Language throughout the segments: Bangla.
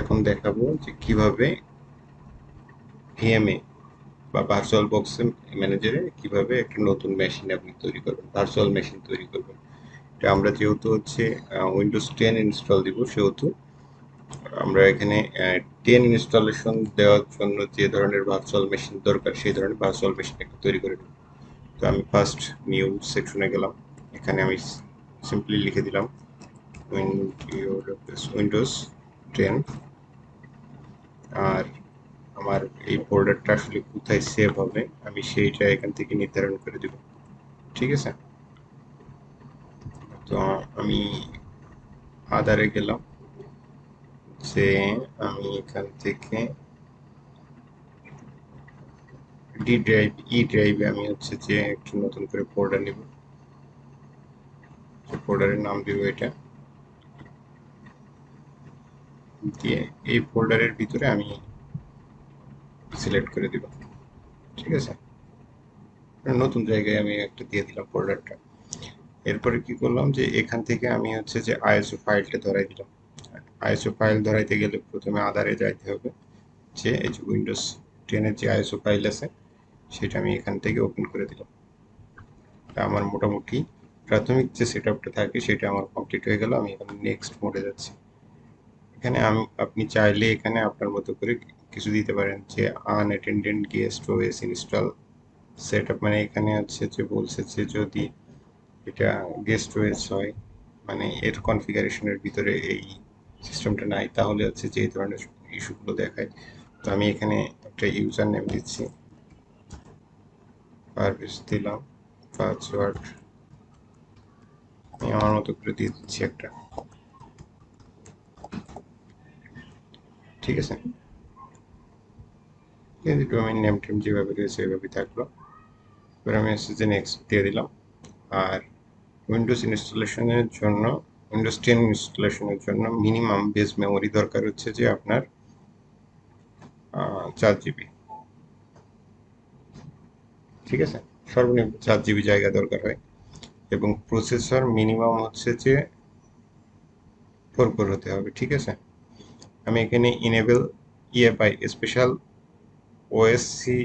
এখন দেখাবো যে কিভাবে ভিএমএ বা ভার্চুয়াল বক্স ম্যানেজারে কিভাবে একটা নতুন মেশিন আপনি তৈরি করবেন, ভার্চুয়াল মেশিন তৈরি করবেন। এটা আমরা যেহেতু হচ্ছে উইন্ডোজ 10 ইনস্টল দিব, সেহেতু আমরা এখানে 10 ইনস্টলেশন দেওয়ার জন্য যে ধরনের ভার্চুয়াল মেশিন দরকার সেই ধরনের ভার্চুয়াল মেশিন একটা তৈরি করে দেব। তো আমি ফার্স্ট নিউ সেকশনে গেলাম, এখানে আমি সিম্পলি লিখে দিলাম উইন্ডোজ 10। আর আমার এই ফোল্ডারটা আসলে কোথায় সেভ হবে আমি সেইটা এখান থেকে নির্ধারণ করে দেব, ঠিক আছে। তো আমি আদারে গেলাম, যে আমি এখান থেকে ডি ড্রাইভ ড্রাইভে আমি হচ্ছে যে একটু নতুন করে ফোল্ডার নিব, ফোল্ডারের নাম দিব এটা দিয়ে এই ফোল্ডারের ভিতরে আমি সিলেক্ট করে দিব, ঠিক আছে। নতুন জায়গায় আমি একটা দিয়ে দিলাম ফোল্ডারটা। এরপরে কি করলাম যে এখান থেকে আমি হচ্ছে যে আইএসও ফাইলটা ধরাই দিলাম। আইএসও ফাইল ধরাইতে গেলে প্রথমে আদারে যাইতে হবে, যে এই যে উইন্ডোজ 10 এর যে আইএসও ফাইল আছে সেটা আমি এখান থেকে ওপেন করে দিলাম। আমার মোটামুটি প্রাথমিক যে সেটআপটা থাকে সেটা আমার কমপ্লিট হয়ে গেল। আমি এখানে নেক্সট মোডে যাচ্ছি। এখানে আপনি চাইলে এখানে আপনার মতো করে কিছু দিতে পারেন, যে unattended guest OS install setup, মানে এখানে হচ্ছে যে বলছে যে যদি এটা গেস্ট ওএস হয়, মানে এর কনফিগারেশনের ভিতরে এই সিস্টেমটা নাই, তাহলে হচ্ছে যে এই ধরনের ইস্যুগুলো দেখায়। তো আমি এখানে একটা ইউজার নেম দিচ্ছি, পারভেজ দিলাম, পাসওয়ার্ড আমি আমার মতো করে দিয়ে দিচ্ছি একটা, ঠিক আছে। ডোমেইন নেম টেম যেভাবে রয়েছে এভাবেই থাকলো। এবার আমি হচ্ছে যে নেক্সট দিয়ে দিলাম। আর উইন্ডোজ ইনস্টলেশনের জন্য, উইন্ডোজ 10 ইনস্টলেশনের জন্য মিনিমাম বেস মেমোরি দরকার হচ্ছে যে আপনার 4 জিবি, ঠিক আছে। সর্বনিম্ন 4 জিবি জায়গা দরকার হয়, এবং প্রসেসর মিনিমাম হচ্ছে যে 4 কোর হতে হবে, ঠিক আছে। আমি এখানে enable EFI special OSC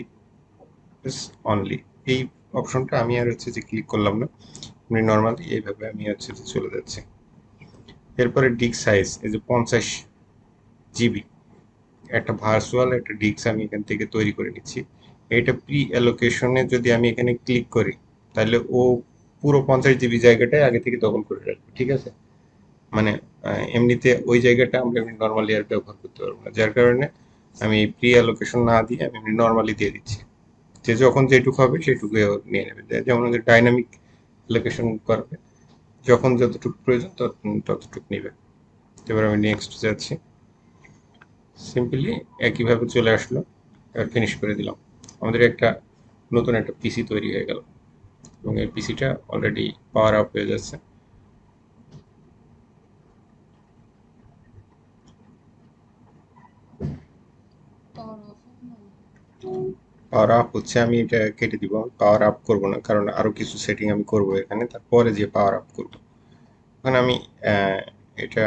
only এই অপশনটা আমি আর হচ্ছে যে ক্লিক করলাম না, আমি নর্মালি এইভাবে আমি হচ্ছে যে চলে যাচ্ছি। এরপরে ডিস্ক সাইজ এই যে 50 জিবি, একটা ভার্চুয়াল একটা ডিস্ক আমি এখান থেকে তৈরি করে নিচ্ছি। এটা প্রি অ্যালোকেশনে যদি আমি এখানে ক্লিক করি তাহলে ও পুরো 50 জিবি জায়গাটাই আগে থেকে দখল করে রাখবে, ঠিক আছে। মানে এমনিতে ওই জায়গাটা আমরা এমনি নর্মালি আর ব্যবহার করতে পারবো না, যার কারণে আমি প্রি অ্যালোকেশন না দিয়ে আমি এমনি নর্মালি দিয়ে দিচ্ছি, যে যখন যেটুকু হবে সেটুকু নিয়ে নেবে। যেমন ডাইনামিক অ্যালোকেশন করবে, যখন যতটুকু প্রয়োজন ততটুকু নেবে। এবার আমি নেক্সট যাচ্ছি, সিম্পলি একইভাবে চলে আসলো। এবার ফিনিশ করে দিলাম, আমাদের একটা নতুন একটা পিসি তৈরি হয়ে গেল, এবং এই পিসিটা অলরেডি পাওয়ার আপ হয়ে যাচ্ছে। পাওয়ার আপ হচ্ছে, আমি এটা কেটে দিব, পাওয়ার আপ করব না, কারণ আরো কিছু সেটিং আমি করব এখানে, তারপরে যে পাওয়ার আপ করব। এখন আমি এটা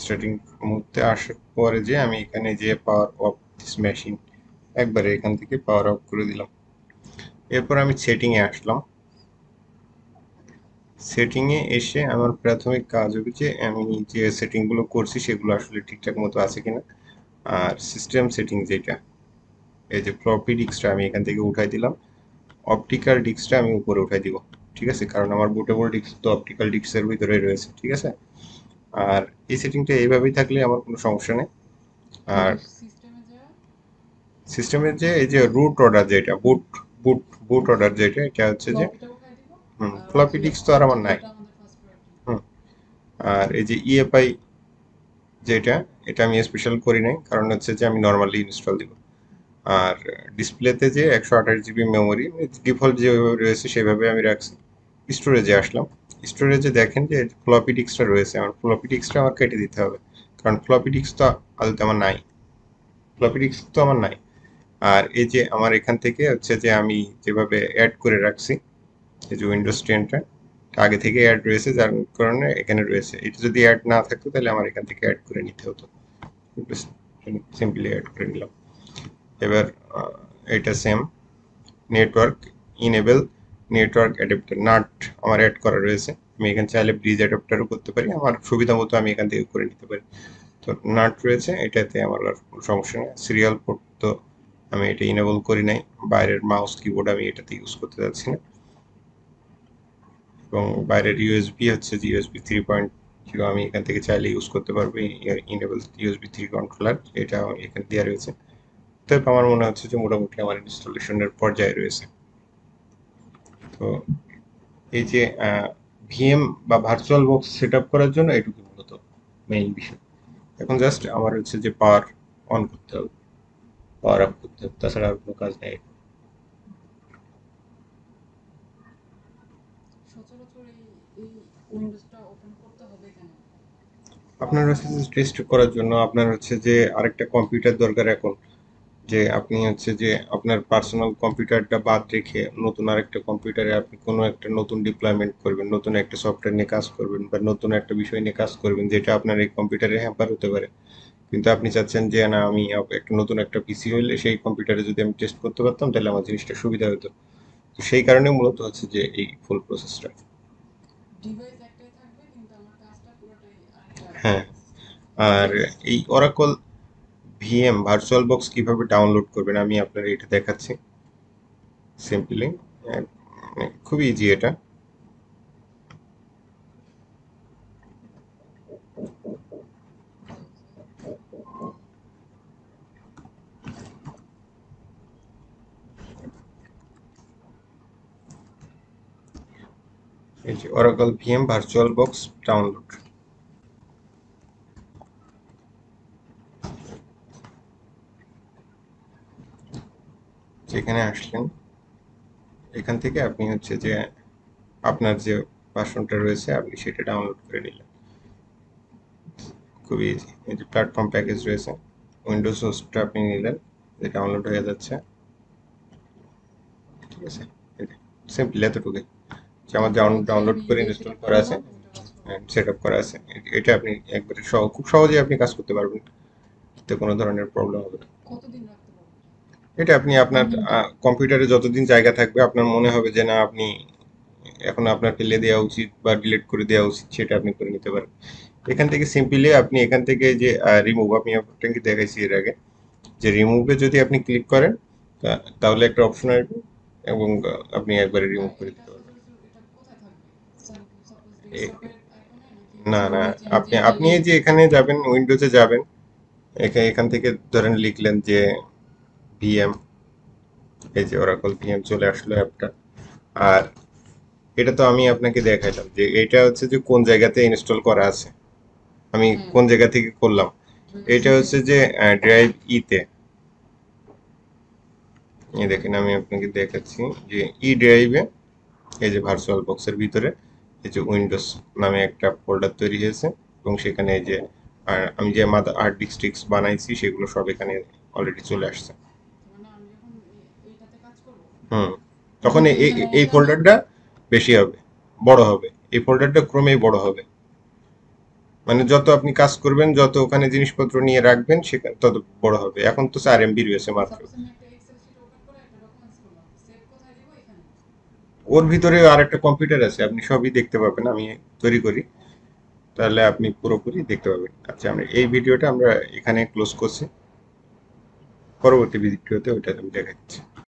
স্টার্টিং মুহূর্তে আসার পরে যে আমি এখানে যে পাওয়ার অফ দিস মেশিন একবারে এখান থেকে পাওয়ার অফ করে দিলাম। এরপর আমি সেটিংয়ে আসলাম। সেটিংয়ে এসে আমার প্রাথমিক কাজ হবে যে আমি যে সেটিংগুলো করছি সেগুলো আসলে ঠিকঠাক মতো আছে কিনা। আর সিস্টেম সেটিং যেটা, এই যে ফ্লপি ডিস্কটা আমি এখান থেকে উঠাই দিলাম, অপটিক্যাল ডিস্কটা আমি উপরে উঠাই দিব, ঠিক আছে, কারণ আমার বুটেবল ডিস্ক তো অপটিক্যাল ডিস্কের ভিতরে রয়েছে, ঠিক আছে। আর এই সেটিংটা এইভাবেই থাকলে আমার কোনো সমস্যা নেই। আর সিস্টেমের যে এই যে রুট অর্ডার যেটা, বুট বুট বুট অর্ডার যেটা, এটা হচ্ছে যে ফ্লপি ডিস্ক তো আর আমার নাই। হুম। আর এই যে ইএফআই যেটা, এটা আমি স্পেশাল করি নাই, কারণ হচ্ছে যে আমি নর্মালি ইনস্টল দিব। আর ডিসপ্লেতে যে 128 জিবি মেমোরি ডিফল্ট যেভাবে রয়েছে সেভাবে আমি রাখছি। স্টোরেজে আসলাম, স্টোরেজে দেখেন যে ফ্লপি ডিস্কটা রয়েছে, আমার ফ্লপি ডিস্কটা আমার কেটে দিতে হবে, কারণ ফ্লপি ডিস্ক তো আদতে আমার নাই, ফ্লপি ডিস্ক তো আমার নাই। আর এই যে আমার এখান থেকে হচ্ছে যে আমি যেভাবে অ্যাড করে রাখছি, এই যে উইন্ডোজ 10টা আগে থেকে অ্যাড রয়েছে, যার কারণে এখানে রয়েছে। এটা যদি অ্যাড না থাকতো তাহলে আমার এখান থেকে অ্যাড করে নিতে হতো। সিম্পলি অ্যাড করে নিলাম। এবার এটা same network enable network adapter nut আমার অ্যাড করা রয়েছে। আমি এখানে চাইলে ব্রিজ অ্যাডাপ্টারও করতে পারি, আমার সুবিধা মতো আমি এখান থেকে করে নিতে পারি। তো নাট রয়েছে, এটাতে আমার আর কোনো সমস্যা নেই। সিরিয়াল পোর্ট তো আমি এটা ইনেবল করি নাই, বাইরের মাউস কিবোর্ড আমি এটাতে ইউজ করতে যাচ্ছি না। এবং বাইরের ইউএসবি হচ্ছে যে ইউএসবি 3.0 আমি এখান থেকে চাইলে ইউজ করতে পারবো। ইনেবল ইউএসবি 3 কন্ট্রোলার এটা এখানে দেওয়া রয়েছে। তবে আমার মনে হচ্ছে যে মোটামুটি আমার ইনস্টলেশনের পর্যায়ে রয়েছে। তো এই যে ভিএম বা ভার্চুয়াল বক্স সেট আপ করার জন্য এটুকু মূলত মেইন বিষয়। এখন জাস্ট আমার হচ্ছে যে পাওয়ার অন করতে হবে, পাওয়ার আপ করতে হবে, তাছাড়া আর কোনো কাজ নেই। আপনার হচ্ছে যে টেস্ট করার জন্য আপনার হচ্ছে যে আরেকটা কম্পিউটার দরকার এখন, যে আপনি হচ্ছে যে আপনার পার্সোনাল কম্পিউটারটা বাদ রেখে নতুন আরেকটা কম্পিউটারে আপনি কোনো একটা নতুন ডিপ্লয়মেন্ট করবেন, নতুন একটা সফটওয়্যার নিয়ে কাজ করবেন বা নতুন একটা বিষয় নিয়ে কাজ করবেন যেটা আপনার এই কম্পিউটারে হ্যাম্পার হতে পারে। কিন্তু আপনি চাচ্ছেন যে না আমি একটা নতুন একটা পিসি হইলে সেই কম্পিউটারে যদি আমি টেস্ট করতে পারতাম তাহলে আমার জিনিসটা সুবিধা হতো। তো সেই কারণে মূলত হচ্ছে যে এই ফুল প্রসেসটা। হ্যাঁ, আর এই অরাকল ভিএম ভার্চুয়াল বক্স কিভাবে ডাউনলোড করবেন আমি আপনার এটা দেখাচ্ছি সিম্পলি। খুবই ইজি এটা। এই যে oracle VM virtual box download, যেখানে আসলেন এখান থেকে আপনি হচ্ছে যে আপনার যে ভার্সনটা রয়েছে আপনি সেটা ডাউনলোড করে নিলেন। খুবই ইজি। এই যে প্ল্যাটফর্ম প্যাকেজ রয়েছে, উইন্ডোজ হোস্টটা আপনি নিলেন, যে ডাউনলোড হয়ে যাচ্ছে। ঠিক আছে, সিম্পলি এতটুকুই যে আমার ডাউনলোড করে ইনস্টল করা আছে, সেট আপ করা আছে। এটা আপনি একবারে খুব সহজেই আপনি কাজ করতে পারবেন, এতে কোনো ধরনের প্রবলেম হবে না। এটা আপনি আপনার কম্পিউটারে যতদিন জায়গা থাকবে আপনার মনে হবে যে না আপনি এখন আপনার ফেলে দেওয়া উচিত বা ডিলিট করে দেওয়া উচিত, সেটা আপনি করে নিতে পারেন। এখান থেকে সিম্পলি আপনি এখান থেকে যে রিমুভ আমি আপনাকে দেখাইছি এর আগে, যে রিমুভে যদি আপনি ক্লিক করেন তাহলে একটা অপশন আসবে এবং আপনি একবারে রিমুভ করে দিতে পারবেন। না না, আপনি আপনি এই যে এখানে যাবেন, উইন্ডোজে যাবেন, এখান থেকে ধরেন লিখলেন যে ভিএম, এই যে ওরাকল ভিএম চলে আসলো অ্যাপটা। আর এটা তো আমি আপনাকে দেখাইলাম যে এটা হচ্ছে যে কোন জায়গাতে ইনস্টল করা আছে, আমি কোন জায়গা থেকে করলাম। এটা হচ্ছে যে ড্রাইভ ইতে, এই দেখেন আমি আপনাকে দেখাচ্ছি যে ই ড্রাইভে এই যে ভার্চুয়াল বক্সের ভিতরে এই যে উইন্ডোজ নামে একটা ফোল্ডার তৈরি হয়েছে এবং সেখানে এই যে আমি যে হার্ড ডিস্ক বানাইছি সেগুলো সব এখানে অলরেডি চলে আসছে। হুম, তখন এই ফোল্ডারটা বেশি হবে, বড় হবে, এই ফোল্ডারটা ক্রমেই বড় হবে। মানে যত আপনি কাজ করবেন, যত ওখানে জিনিসপত্র নিয়ে রাখবেন সেখানে তত বড় হবে। এখন তো 4 MB রয়েছে মাত্র। ওর ভিতরে আর একটা কম্পিউটার আছে, আপনি সবই দেখতে পাবেন, আমি তৈরি করি, তাহলে আপনি পুরোপুরি দেখতে পাবেন। আচ্ছা, আমরা এই ভিডিওটা আমরা এখানে ক্লোজ করছি, পরবর্তী ভিডিওতে ওইটা আমি দেখাচ্ছি।